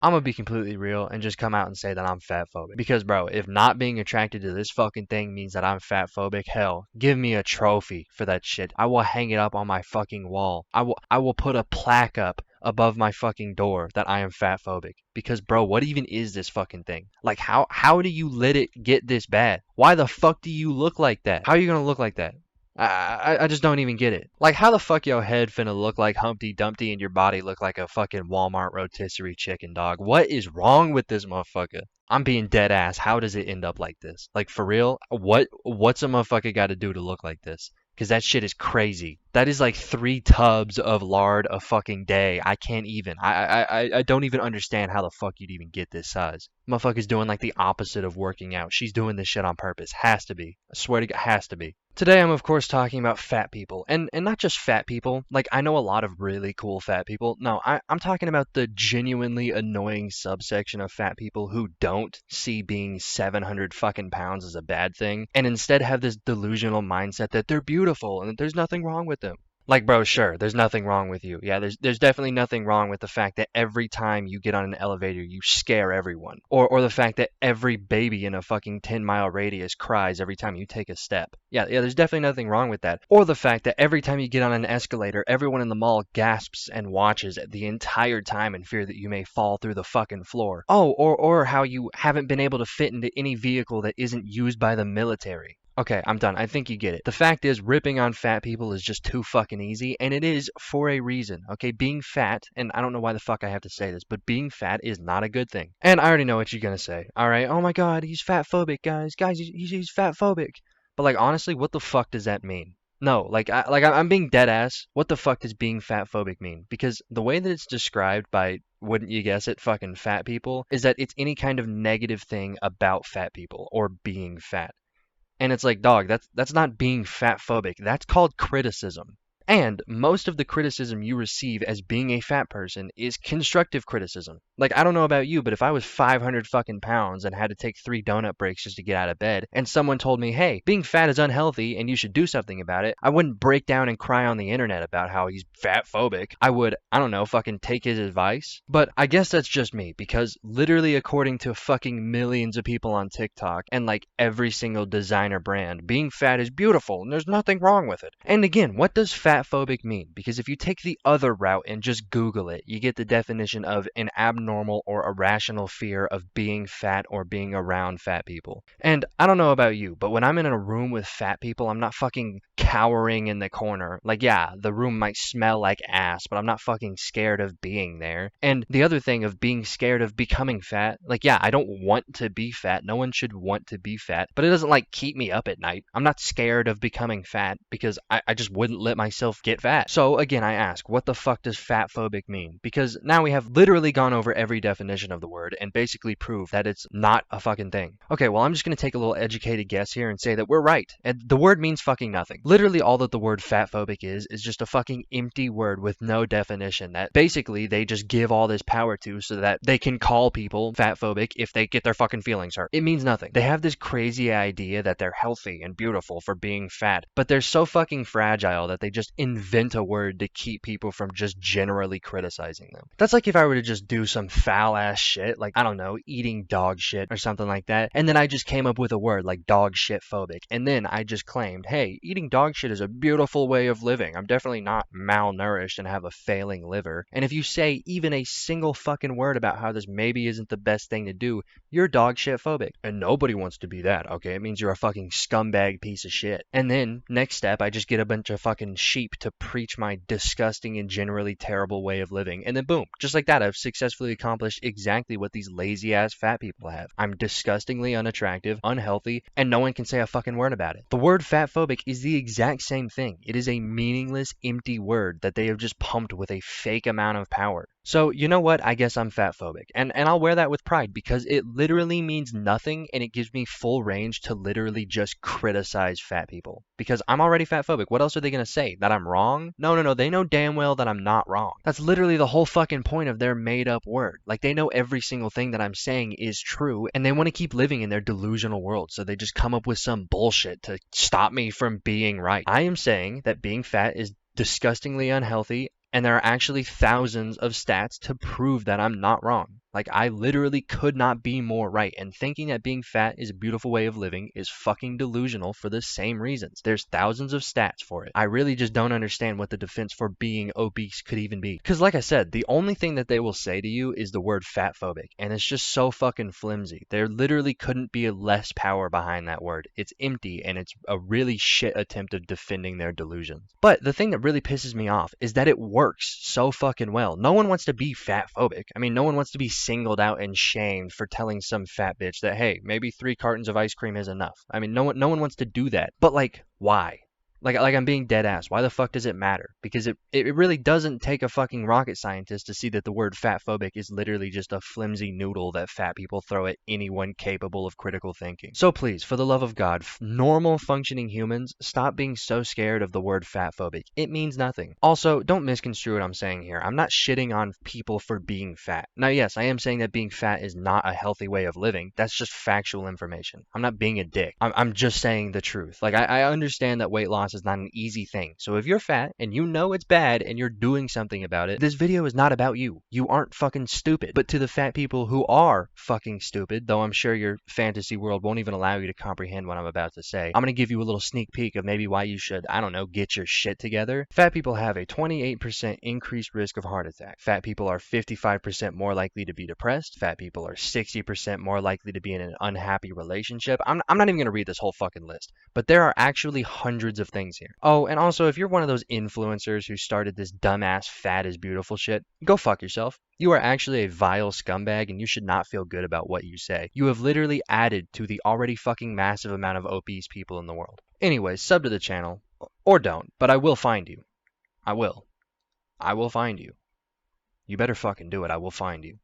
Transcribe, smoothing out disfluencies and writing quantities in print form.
I'm gonna be completely real and just come out and say that I'm fat phobic. Because, bro, if not being attracted to this fucking thing means that I'm fat phobic, hell, give me a trophy for that shit. I will hang it up on my fucking wall. I will put a plaque up above my fucking door that I am fat phobic. Because, bro, what even is this fucking thing? Like, how do you let it get this bad? Why the fuck do you look like that? How are you gonna look like that? I just don't even get it. Like, how the fuck your head finna look like Humpty Dumpty and your body look like a fucking Walmart rotisserie chicken, dog? What is wrong with this motherfucker? I'm being dead ass. How does it end up like this? Like, for real? What's a motherfucker got to do to look like this? Because that shit is crazy. That is like 3 tubs of lard a fucking day. I can't even. I don't even understand how the fuck you'd even get this size. Motherfucker's doing like the opposite of working out. She's doing this shit on purpose. Has to be. I swear to God, has to be. Today I'm of course talking about fat people. And not just fat people. Like, I know a lot of really cool fat people. No, I'm talking about the genuinely annoying subsection of fat people who don't see being 700 fucking pounds as a bad thing and instead have this delusional mindset that they're beautiful and that there's nothing wrong with them. Like, bro, sure, there's nothing wrong with you. Yeah, there's definitely nothing wrong with the fact that every time you get on an elevator, you scare everyone. Or the fact that every baby in a fucking 10-mile radius cries every time you take a step. Yeah, there's definitely nothing wrong with that. Or the fact that every time you get on an escalator, everyone in the mall gasps and watches the entire time in fear that you may fall through the fucking floor. Oh, or how you haven't been able to fit into any vehicle that isn't used by the military. Okay, I'm done. I think you get it. The fact is, ripping on fat people is just too fucking easy, and it is for a reason. Okay, being fat, and I don't know why the fuck I have to say this, but being fat is not a good thing. And I already know what you're gonna say. Alright, oh my god, he's fat phobic, guys. Guys, he's fat phobic. But, like, honestly, what the fuck does that mean? No, I'm being dead ass. What the fuck does being fat phobic mean? Because the way that it's described by, wouldn't you guess it, fucking fat people, is that it's any kind of negative thing about fat people or being fat. And it's like, dog, that's not being fat phobic. That's called criticism. And most of the criticism you receive as being a fat person is constructive criticism. Like, I don't know about you, but if I was 500 fucking pounds and had to take 3 donut breaks just to get out of bed, and someone told me, hey, being fat is unhealthy and you should do something about it, I wouldn't break down and cry on the internet about how he's fat phobic. I would, I don't know, fucking take his advice. But I guess that's just me, because literally according to fucking millions of people on TikTok and like every single designer brand, being fat is beautiful and there's nothing wrong with it. And again, what does fat phobic mean? Because if you take the other route and just Google it, you get the definition of an abnormal or irrational fear of being fat or being around fat people. And I don't know about you, but when I'm in a room with fat people, I'm not fucking cowering in the corner. Like, yeah, the room might smell like ass, but I'm not fucking scared of being there. And the other thing of being scared of becoming fat, like, yeah, I don't want to be fat. No one should want to be fat, but it doesn't like keep me up at night. I'm not scared of becoming fat because I just wouldn't let myself get fat. So again, I ask, what the fuck does fat phobic mean? Because now we have literally gone over every definition of the word and basically proved that it's not a fucking thing. Okay, well, I'm just gonna take a little educated guess here and say that we're right. And the word means fucking nothing. Literally all that the word fat phobic is just a fucking empty word with no definition that basically they just give all this power to so that they can call people fat phobic if they get their fucking feelings hurt. It means nothing. They have this crazy idea that they're healthy and beautiful for being fat, but they're so fucking fragile that they just invent a word to keep people from just generally criticizing them. That's like if I were to just do some foul ass shit, like, I don't know, eating dog shit or something like that, and then I just came up with a word like dog shit phobic, and then I just claimed, hey, eating dog shit is a beautiful way of living. I'm definitely not malnourished and have a failing liver. And if you say even a single fucking word about how this maybe isn't the best thing to do, you're dog shit phobic. And nobody wants to be that, okay? It means you're a fucking scumbag piece of shit. And then, next step, I just get a bunch of fucking sheep to preach my disgusting and generally terrible way of living. And then boom, just like that, I've successfully accomplished exactly what these lazy ass fat people have. I'm disgustingly unattractive, unhealthy, and no one can say a fucking word about it. The word fatphobic is the exact same thing. It is a meaningless, empty word that they have just pumped with a fake amount of power. So, you know what? I guess I'm fatphobic. And I'll wear that with pride because it literally means nothing and it gives me full range to literally just criticize fat people. Because I'm already fatphobic. What else are they going to say? That I'm wrong? No. They know damn well that I'm not wrong. That's literally the whole fucking point of their made up word. Like, they know every single thing that I'm saying is true and they want to keep living in their delusional world. So they just come up with some bullshit to stop me from being right. I am saying that being fat is disgustingly unhealthy. And there are actually thousands of stats to prove that I'm not wrong. Like, I literally could not be more right. And thinking that being fat is a beautiful way of living is fucking delusional for the same reasons. There's thousands of stats for it. I really just don't understand what the defense for being obese could even be. Because, like I said, the only thing that they will say to you is the word fatphobic. And it's just so fucking flimsy. There literally couldn't be less power behind that word. It's empty, and it's a really shit attempt of defending their delusions. But the thing that really pisses me off is that it works so fucking well. No one wants to be fatphobic. I mean, no one wants to be singled out and shamed for telling some fat bitch that, hey, maybe 3 cartons of ice cream is enough. I mean, no one wants to do that. But like, why? Like I'm being dead ass. Why the fuck does it matter? Because it really doesn't take a fucking rocket scientist to see that the word fatphobic is literally just a flimsy noodle that fat people throw at anyone capable of critical thinking. So please, for the love of God, normal functioning humans, stop being so scared of the word fatphobic. It means nothing. Also, don't misconstrue what I'm saying here. I'm not shitting on people for being fat. Now, yes, I am saying that being fat is not a healthy way of living. That's just factual information. I'm not being a dick. I'm just saying the truth. Like, I understand that weight loss is not an easy thing. So if you're fat and you know it's bad and you're doing something about it, this video is not about you. You aren't fucking stupid. But to the fat people who are fucking stupid, though I'm sure your fantasy world won't even allow you to comprehend what I'm about to say, I'm going to give you a little sneak peek of maybe why you should, I don't know, get your shit together. Fat people have a 28% increased risk of heart attack. Fat people are 55% more likely to be depressed. Fat people are 60% more likely to be in an unhappy relationship. I'm not even going to read this whole fucking list, but there are actually hundreds of things here. Oh, and also, if you're one of those influencers who started this dumbass fat is beautiful shit, go fuck yourself. You are actually a vile scumbag, and you should not feel good about what you say. You have literally added to the already fucking massive amount of obese people in the world. Anyways, sub to the channel. Or don't, but I will find you. I will. I will find you. You better fucking do it. I will find you.